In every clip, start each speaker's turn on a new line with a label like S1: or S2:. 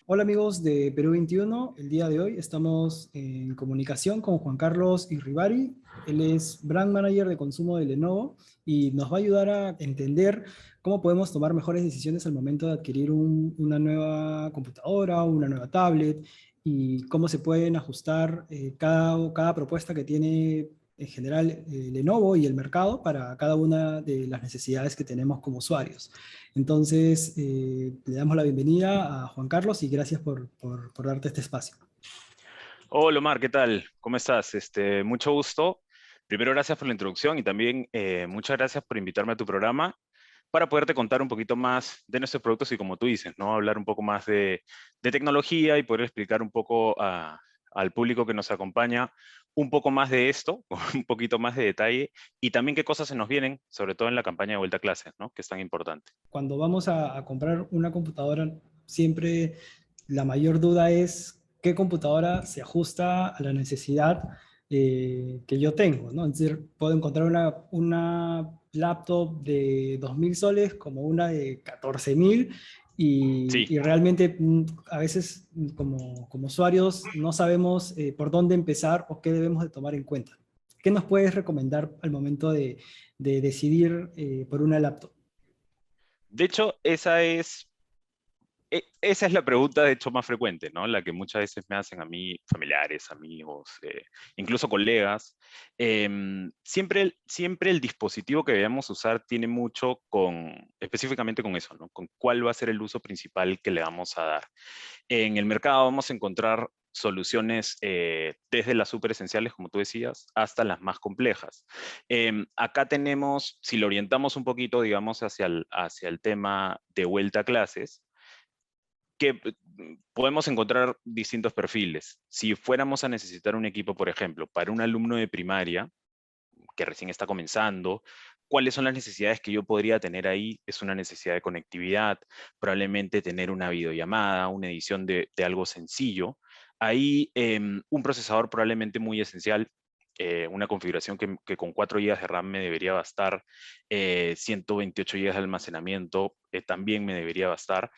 S1: Hola amigos de Perú 21, el día de hoy estamos en comunicación con Juan Carlos Irribari. Él es Brand Manager de consumo de Lenovo y nos va a ayudar a entender cómo podemos tomar mejores decisiones al momento de adquirir una nueva computadora, una nueva tablet y cómo se pueden ajustar cada propuesta que tiene en general Lenovo y el mercado para cada una de las necesidades que tenemos como usuarios. Entonces, le damos la bienvenida a Juan Carlos y gracias por darte este espacio.
S2: Hola Omar, ¿qué tal? ¿Cómo estás? Mucho gusto. Primero, gracias por la introducción y también muchas gracias por invitarme a tu programa para poderte contar un poquito más de nuestros productos y como tú dices, ¿no? Hablar un poco más de tecnología y poder explicar un poco al público que nos acompaña un poco más de esto, con un poquito más de detalle y también qué cosas se nos vienen, sobre todo en la campaña de vuelta a clases, ¿no? Que es tan importante.
S1: Cuando vamos a comprar una computadora, siempre la mayor duda es qué computadora se ajusta a la necesidad que yo tengo, ¿no? Es decir, puedo encontrar una laptop de 2.000 soles como una de 14.000
S2: Sí.
S1: y realmente a veces como usuarios no sabemos por dónde empezar o qué debemos de tomar en cuenta. ¿Qué nos puedes recomendar al momento de decidir por una laptop?
S2: De hecho, esa es la pregunta, de hecho, más frecuente, ¿no? La que muchas veces me hacen a mí, familiares, amigos, incluso colegas. Siempre el dispositivo que debemos usar tiene mucho específicamente con eso, ¿no? Con cuál va a ser el uso principal que le vamos a dar. En el mercado vamos a encontrar soluciones desde las súper esenciales, como tú decías, hasta las más complejas. Acá tenemos, si lo orientamos un poquito, digamos, hacia el tema de vuelta a clases, que podemos encontrar distintos perfiles. Si fuéramos a necesitar un equipo, por ejemplo, para un alumno de primaria que recién está comenzando, ¿cuáles son las necesidades que yo podría tener ahí? Es una necesidad de conectividad, probablemente tener una videollamada, una edición de algo sencillo. Ahí un procesador probablemente muy esencial, una configuración que con 4 GB de RAM me debería bastar, 128 GB de almacenamiento también me debería bastar.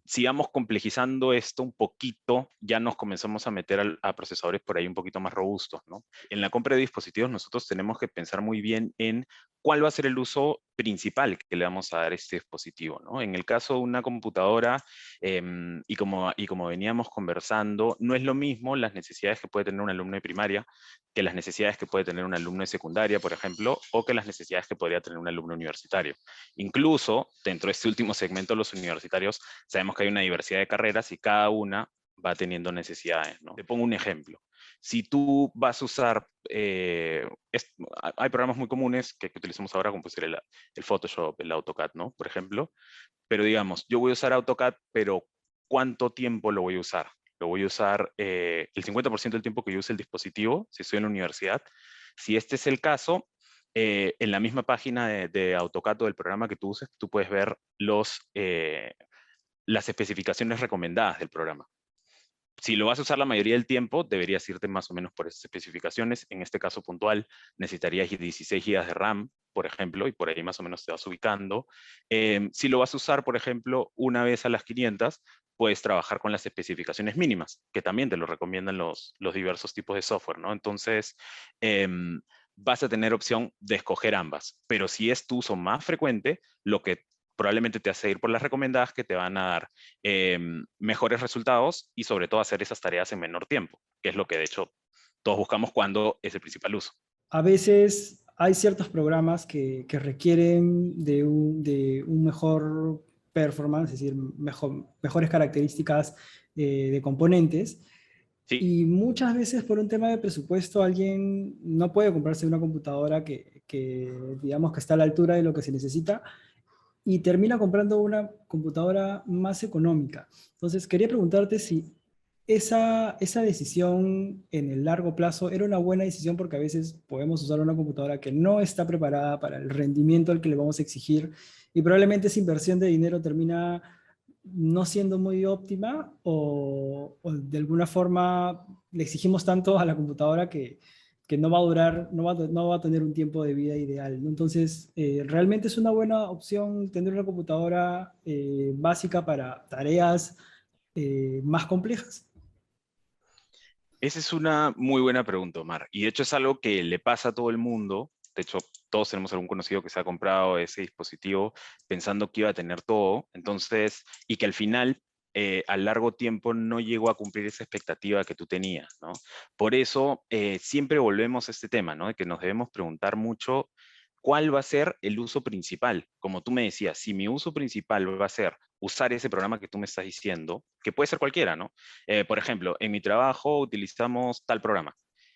S2: Si vamos complejizando esto un poquito, ya nos comenzamos a meter a procesadores por ahí un poquito más robustos, ¿no? En la compra de dispositivos nosotros tenemos que pensar muy bien en cuál va a ser el uso principal que le vamos a dar a este dispositivo, ¿no? En el caso de una computadora, y como veníamos conversando, no es lo mismo las necesidades que puede tener un alumno de primaria que las necesidades que puede tener un alumno de secundaria, por ejemplo, o que las necesidades que podría tener un alumno universitario. Incluso, dentro de este último segmento, los universitarios, sabemos que hay una diversidad de carreras y cada una va teniendo necesidades, ¿no? Te pongo un ejemplo. Si tú vas a usar, hay programas muy comunes que utilizamos ahora, como puede ser el Photoshop, el AutoCAD, ¿no? Por ejemplo, pero digamos, yo voy a usar AutoCAD, pero ¿cuánto tiempo lo voy a usar? Lo voy a usar el 50% del tiempo que yo use el dispositivo, si estoy en la universidad. Si este es el caso, en la misma página de AutoCAD o del programa que tú uses, tú puedes ver las especificaciones recomendadas del programa. Si lo vas a usar la mayoría del tiempo, deberías irte más o menos por esas especificaciones. En este caso puntual, necesitarías 16 GB de RAM, por ejemplo, y por ahí más o menos te vas ubicando. Si lo vas a usar, por ejemplo, una vez a las 500, puedes trabajar con las especificaciones mínimas, que también te lo recomiendan los diversos tipos de software, ¿no? Entonces, vas a tener opción de escoger ambas. Pero si es tu uso más frecuente, lo que probablemente te hace ir por las recomendadas que te van a dar mejores resultados y sobre todo hacer esas tareas en menor tiempo, que es lo que de hecho todos buscamos cuando es el principal uso.
S1: A veces hay ciertos programas que requieren de un mejor performance, es decir, mejores características de componentes.
S2: Sí,
S1: Y muchas veces por un tema de presupuesto alguien no puede comprarse una computadora que digamos que está a la altura de lo que se necesita y termina comprando una computadora más económica. Entonces, quería preguntarte si esa decisión en el largo plazo era una buena decisión porque a veces podemos usar una computadora que no está preparada para el rendimiento al que le vamos a exigir y probablemente esa inversión de dinero termina no siendo muy óptima o de alguna forma le exigimos tanto a la computadora que no va a durar, no va a tener un tiempo de vida ideal, ¿no? Entonces, realmente es una buena opción tener una computadora básica para tareas más complejas?
S2: Esa es una muy buena pregunta, Omar. Y de hecho es algo que le pasa a todo el mundo. De hecho, todos tenemos algún conocido que se ha comprado ese dispositivo pensando que iba a tener todo. Entonces, y que al final, a largo tiempo, no llegó a cumplir esa expectativa que tú tenías, ¿no? Por eso, siempre volvemos a este tema, ¿no? De que nos debemos preguntar mucho cuál va a ser el uso principal. Como tú me decías, si mi uso principal va a ser usar ese programa que tú me estás diciendo, que puede ser cualquiera, ¿no? Por ejemplo, en mi trabajo utilizamos tal programa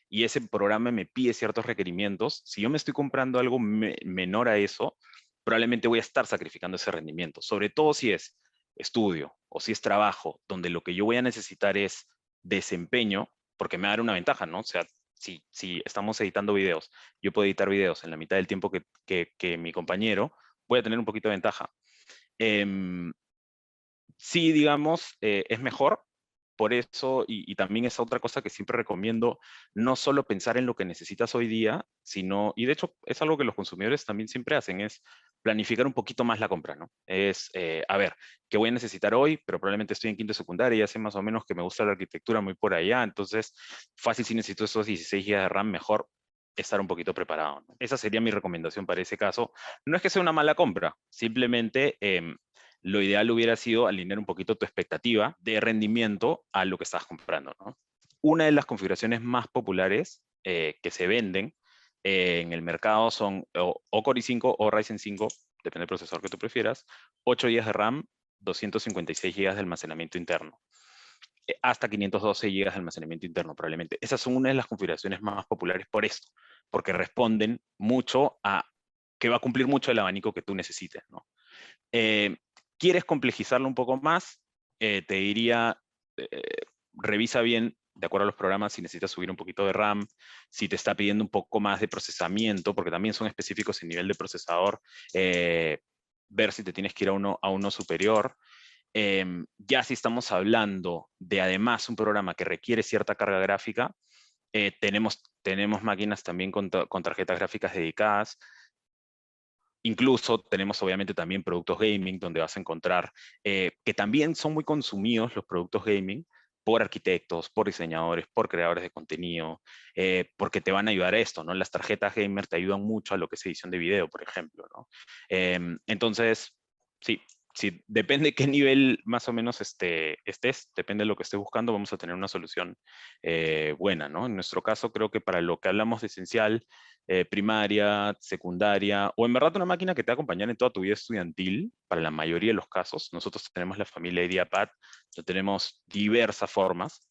S2: y ese programa me pide ciertos requerimientos. Si yo me estoy comprando algo menor a eso, probablemente voy a estar sacrificando ese rendimiento, sobre todo si es estudio o si es trabajo, donde lo que yo voy a necesitar es desempeño, porque me va a dar una ventaja, ¿no? O sea, si estamos editando videos, yo puedo editar videos en la mitad del tiempo que mi compañero, voy a tener un poquito de ventaja. Em, sí, digamos, es mejor. Por eso, y también es otra cosa que siempre recomiendo, no solo pensar en lo que necesitas hoy día, sino, y de hecho es algo que los consumidores también siempre hacen, es planificar un poquito más la compra, ¿no? Es, a ver, ¿qué voy a necesitar hoy? Pero probablemente estoy en quinto de secundaria y ya sé más o menos que me gusta la arquitectura muy por allá, entonces fácil si necesito esos 16 GB de RAM, mejor estar un poquito preparado, ¿no? Esa sería mi recomendación para ese caso. No es que sea una mala compra, simplemente lo ideal hubiera sido alinear un poquito tu expectativa de rendimiento a lo que estás comprando, ¿no? Una de las configuraciones más populares que se venden en el mercado son o Core i5 o Ryzen 5, depende del procesador que tú prefieras, 8 GB de RAM, 256 GB de almacenamiento interno, hasta 512 GB de almacenamiento interno probablemente. Esas son una de las configuraciones más populares por esto, porque responden mucho a que va a cumplir mucho el abanico que tú necesites, ¿no? Eh, ¿Quieres complejizarlo un poco más? Te diría, eh, revisa bien, de acuerdo a los programas, si necesitas subir un poquito de RAM, si te está pidiendo un poco más de procesamiento, porque también son específicos en nivel de procesador, ver si te tienes que ir a uno superior. Ya si estamos hablando de además un programa que requiere cierta carga gráfica, tenemos máquinas también con tarjetas gráficas dedicadas. Incluso tenemos obviamente también productos gaming donde vas a encontrar que también son muy consumidos los productos gaming por arquitectos, por diseñadores, por creadores de contenido, porque te van a ayudar a esto, ¿no? Las tarjetas gamer te ayudan mucho a lo que es edición de video, por ejemplo, ¿no? Entonces, sí, sí, depende qué nivel más o menos estés, depende de lo que estés buscando, vamos a tener una solución buena, ¿no? En nuestro caso, creo que para lo que hablamos de esencial, primaria, secundaria, o en verdad una máquina que te va a acompañar en toda tu vida estudiantil, para la mayoría de los casos. Nosotros tenemos la familia IdeaPad, tenemos diversas formas.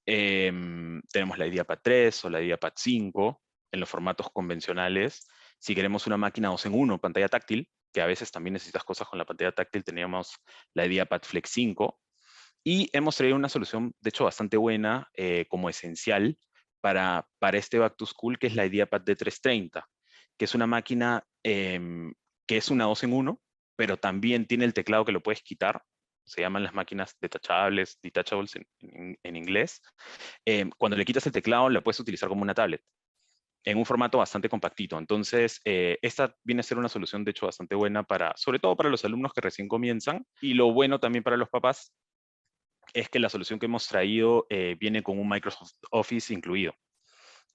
S2: Tenemos la IdeaPad 3 o la IdeaPad 5 en los formatos convencionales. Si queremos una máquina 2 en 1, pantalla táctil, que a veces también necesitas cosas con la pantalla táctil, teníamos la IdeaPad Flex 5. Y hemos traído una solución, de hecho, bastante buena, como esencial para este Back to School, que es la IdeaPad D330, que es una máquina que es una 2 en 1, pero también tiene el teclado que lo puedes quitar. Se llaman las máquinas detachables en inglés. Cuando le quitas el teclado, la puedes utilizar como una tablet en un formato bastante compactito. Entonces, esta viene a ser una solución, de hecho, bastante buena para, sobre todo para los alumnos que recién comienzan, y lo bueno también para los papás es que la solución que hemos traído viene con un Microsoft Office incluido.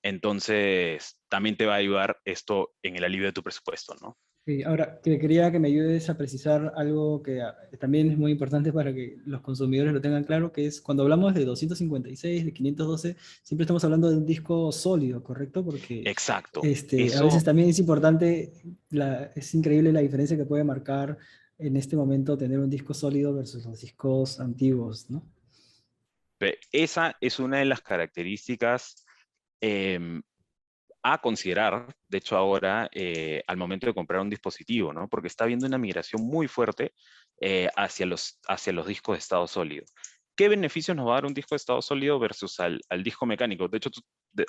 S2: Entonces, también te va a ayudar esto en el alivio de tu presupuesto, ¿no?
S1: Ahora, que quería que me ayudes a precisar algo que también es muy importante para que los consumidores lo tengan claro, que es cuando hablamos de 256, de 512, siempre estamos hablando de un disco sólido, ¿correcto? Porque
S2: Exacto.
S1: a veces
S2: Eso,
S1: también es importante, es increíble la diferencia que puede marcar en este momento tener un disco sólido versus los discos antiguos, ¿no?
S2: esa es una de las características em, a considerar, de hecho ahora, al momento de comprar un dispositivo, ¿no? Porque está habiendo una migración muy fuerte hacia los discos de estado sólido. ¿Qué beneficios nos va a dar un disco de estado sólido versus al disco mecánico? De hecho,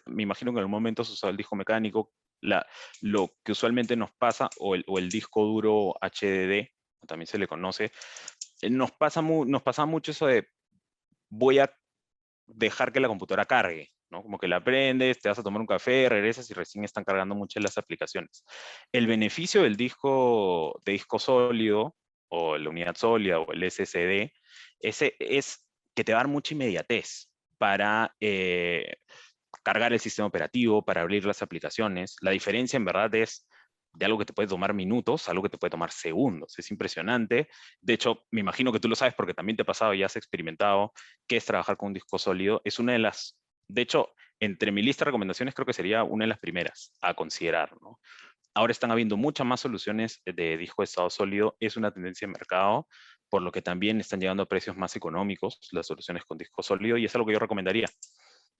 S2: me imagino que en algún momento has usado el disco mecánico. Lo que usualmente nos pasa, o el disco duro HDD, también se le conoce, nos pasa mucho eso de voy a dejar que la computadora cargue, ¿no? Como que la prendes, te vas a tomar un café, regresas y recién están cargando muchas las aplicaciones. El beneficio del disco sólido, o la unidad sólida, o el SSD, ese es que te va a dar mucha inmediatez para cargar el sistema operativo, para abrir las aplicaciones. La diferencia en verdad es de algo que te puede tomar minutos, algo que te puede tomar segundos. Es impresionante. De hecho, me imagino que tú lo sabes porque también te ha pasado y has experimentado qué es trabajar con un disco sólido. Es una de las, de hecho, entre mi lista de recomendaciones creo que sería una de las primeras a considerar, ¿no? Ahora están habiendo muchas más soluciones de disco de estado sólido. Es una tendencia de mercado, por lo que también están llegando a precios más económicos las soluciones con disco sólido y es algo que yo recomendaría.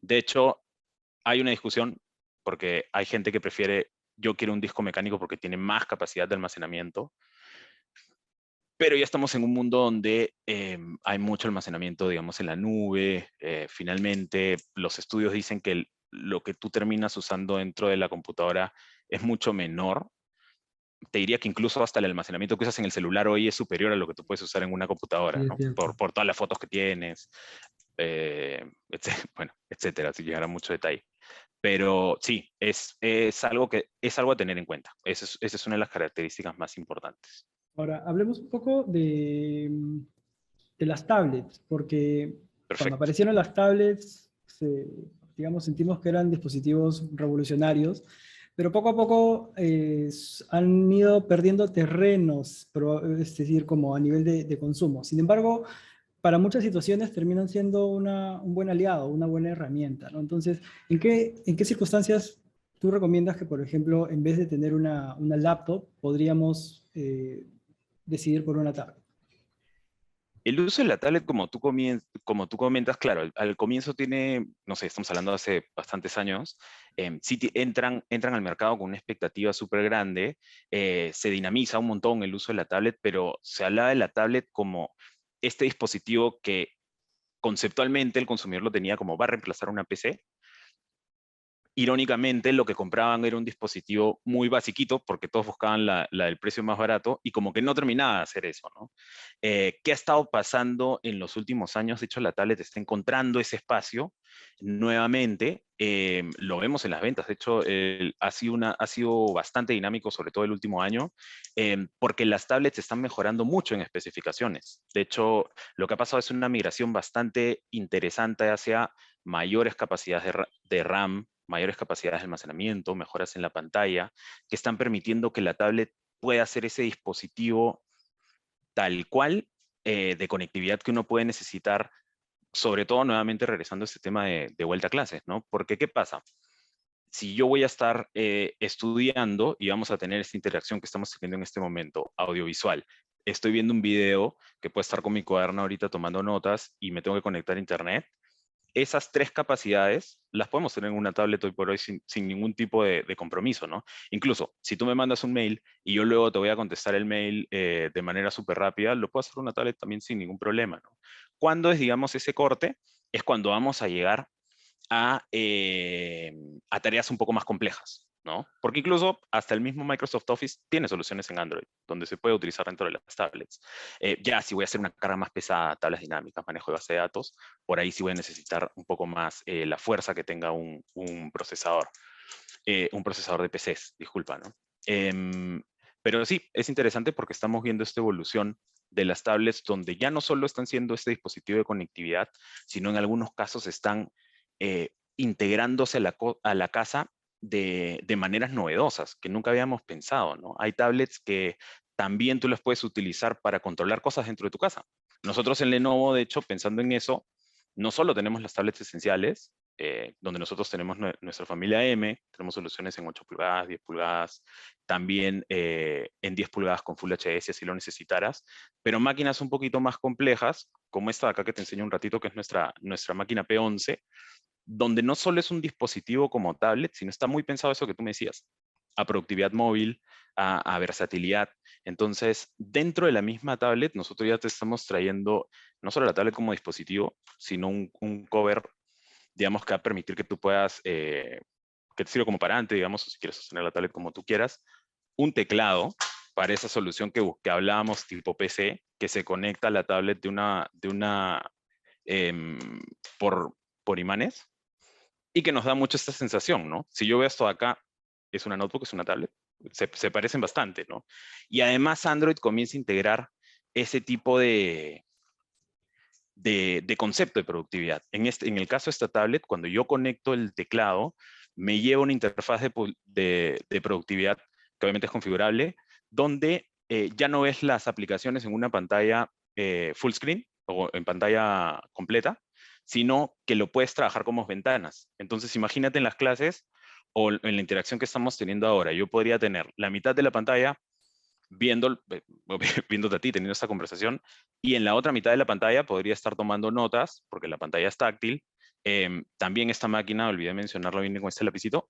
S2: De hecho, hay una discusión porque hay gente que prefiere, yo quiero un disco mecánico porque tiene más capacidad de almacenamiento, pero ya estamos en un mundo donde hay mucho almacenamiento, digamos, en la nube. Finalmente, los estudios dicen que lo que tú terminas usando dentro de la computadora es mucho menor. Te diría que incluso hasta el almacenamiento que usas en el celular hoy es superior a lo que tú puedes usar en una computadora,
S1: Sí, es
S2: ¿no?
S1: cierto.
S2: Por todas las fotos que tienes, bueno, etcétera, si llegara mucho detalle. Pero sí, es algo es algo a tener en cuenta. Esa es una de las características más importantes.
S1: Ahora, hablemos un poco de las tablets, porque cuando
S2: Perfecto.
S1: aparecieron las tablets, digamos, sentimos que eran dispositivos revolucionarios, pero poco a poco han ido perdiendo terrenos, es decir, como a nivel de consumo. Sin embargo, para muchas situaciones terminan siendo un buen aliado, una buena herramienta, ¿no? Entonces, en qué circunstancias tú recomiendas que, por ejemplo, en vez de tener una laptop, podríamos decidir por una tablet?
S2: El uso de la tablet, como tú comentas, claro, al comienzo tiene, no sé, estamos hablando de hace bastantes años, sí entran al mercado con una expectativa súper grande, se dinamiza un montón el uso de la tablet, pero se hablaba de la tablet como este dispositivo que conceptualmente el consumidor lo tenía como va a reemplazar una PC. Irónicamente, lo que compraban era un dispositivo muy basiquito, porque todos buscaban la del precio más barato, y como que no terminaba de hacer eso, ¿no? ¿Qué ha estado pasando en los últimos años? De hecho, la tablet está encontrando ese espacio nuevamente. Lo vemos en las ventas. De hecho, ha sido bastante dinámico, sobre todo el último año, porque las tablets están mejorando mucho en especificaciones. De hecho, lo que ha pasado es una migración bastante interesante hacia mayores capacidades de RAM, mayores capacidades de almacenamiento, mejoras en la pantalla, que están permitiendo que la tablet pueda ser ese dispositivo tal cual de conectividad que uno puede necesitar, sobre todo nuevamente regresando a este tema de vuelta a clases, ¿no? Porque ¿qué pasa? Si yo voy a estar estudiando y vamos a tener esta interacción que estamos teniendo en este momento, audiovisual, estoy viendo un video que puede estar con mi cuaderno ahorita tomando notas y me tengo que conectar a internet, esas tres capacidades las podemos tener en una tablet hoy por hoy sin ningún tipo de compromiso, ¿no? Incluso, si tú me mandas un mail y yo luego te voy a contestar el mail de manera súper rápida, lo puedo hacer en una tablet también sin ningún problema, ¿no? ¿Cuándo es, digamos, ese corte? Es cuando vamos a llegar a tareas un poco más complejas, ¿no? Porque incluso hasta el mismo Microsoft Office tiene soluciones en Android, donde se puede utilizar dentro de las tablets. Ya si voy a hacer una carga más pesada, tablas dinámicas, manejo de base de datos, por ahí sí voy a necesitar un poco más la fuerza que tenga un procesador de PCs, disculpa, ¿no? Pero sí, es interesante porque estamos viendo esta evolución de las tablets donde ya no solo están siendo este dispositivo de conectividad, sino en algunos casos están integrándose a la casa de maneras novedosas que nunca habíamos pensado, ¿no? Hay tablets que también tú las puedes utilizar para controlar cosas dentro de tu casa. Nosotros en Lenovo, de hecho, pensando en eso, no solo tenemos las tablets esenciales, donde nosotros tenemos nuestra familia M, tenemos soluciones en 8 pulgadas, 10 pulgadas, también en 10 pulgadas con Full HD si lo necesitaras, pero máquinas un poquito más complejas, como esta de acá que te enseño un ratito, que es nuestra máquina P11, donde no solo es un dispositivo como tablet, sino está muy pensado eso que tú me decías, a productividad móvil, a versatilidad. Entonces, dentro de la misma tablet, nosotros ya te estamos trayendo no solo la tablet como dispositivo, sino un cover, digamos, que va a permitir que tú puedas, que te sirva como parante, digamos, o si quieres sostener la tablet como tú quieras, un teclado para esa solución que hablábamos tipo PC, que se conecta a la tablet em, por, por imanes, y que nos da mucho esta sensación, ¿no? Si yo veo esto acá, es una notebook, es una tablet, se parecen bastante, ¿no? Y además Android comienza a integrar ese tipo de concepto de productividad. En el caso de esta tablet, cuando yo conecto el teclado, me lleva una interfaz de productividad que obviamente es configurable, donde ya no ves las aplicaciones en una pantalla full screen o en pantalla completa, sino que lo puedes trabajar como ventanas. Entonces, imagínate en las clases o en la interacción que estamos teniendo ahora. Yo podría tener la mitad de la pantalla viéndote a ti, teniendo esta conversación, y en la otra mitad de la pantalla podría estar tomando notas, porque la pantalla es táctil. También esta máquina, olvidé mencionarlo, viene con este lapicito,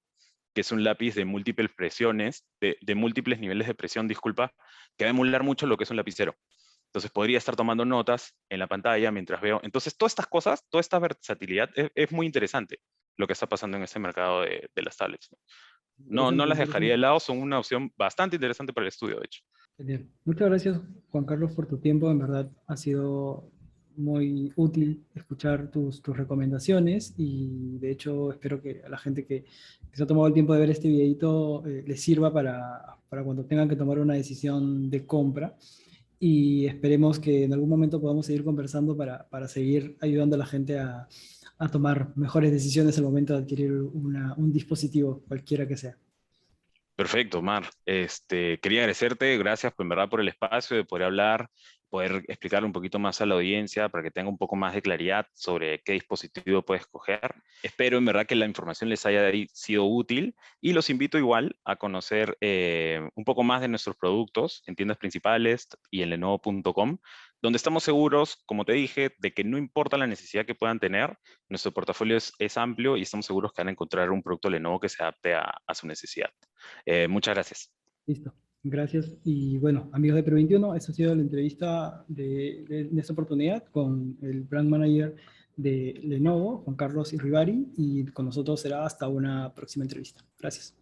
S2: que es un lápiz de múltiples presiones, de múltiples niveles de presión, disculpa, que va a emular mucho lo que es un lapicero. Entonces podría estar tomando notas en la pantalla mientras veo. Entonces todas estas cosas, toda esta versatilidad es muy interesante lo que está pasando en este mercado de las tablets. No
S1: Interesante,
S2: las dejaría de
S1: interesante.
S2: lado, son una opción bastante interesante para el estudio, de hecho.
S1: Genial. Muchas gracias, Juan Carlos, por tu tiempo. En verdad ha sido muy útil escuchar tus recomendaciones y de hecho espero que a la gente que se ha tomado el tiempo de ver este videito les sirva para cuando tengan que tomar una decisión de compra y esperemos que en algún momento podamos seguir conversando para seguir ayudando a la gente a tomar mejores decisiones al momento de adquirir un dispositivo, cualquiera que sea.
S2: Perfecto, Mar. Quería agradecerte, gracias en verdad por el espacio de poder hablar, poder explicar un poquito más a la audiencia para que tenga un poco más de claridad sobre qué dispositivo puedes escoger. Espero en verdad que la información les haya sido útil y los invito igual a conocer un poco más de nuestros productos en tiendas principales y en lenovo.com, donde estamos seguros, como te dije, de que no importa la necesidad que puedan tener, nuestro portafolio es amplio y estamos seguros que van a encontrar un producto Lenovo que se adapte a su necesidad. Muchas gracias.
S1: Listo, gracias. Y bueno, amigos de Pro21, esta ha sido la entrevista de esta oportunidad con el brand manager de Lenovo, Juan Carlos Irribarri, y con nosotros será hasta una próxima entrevista. Gracias.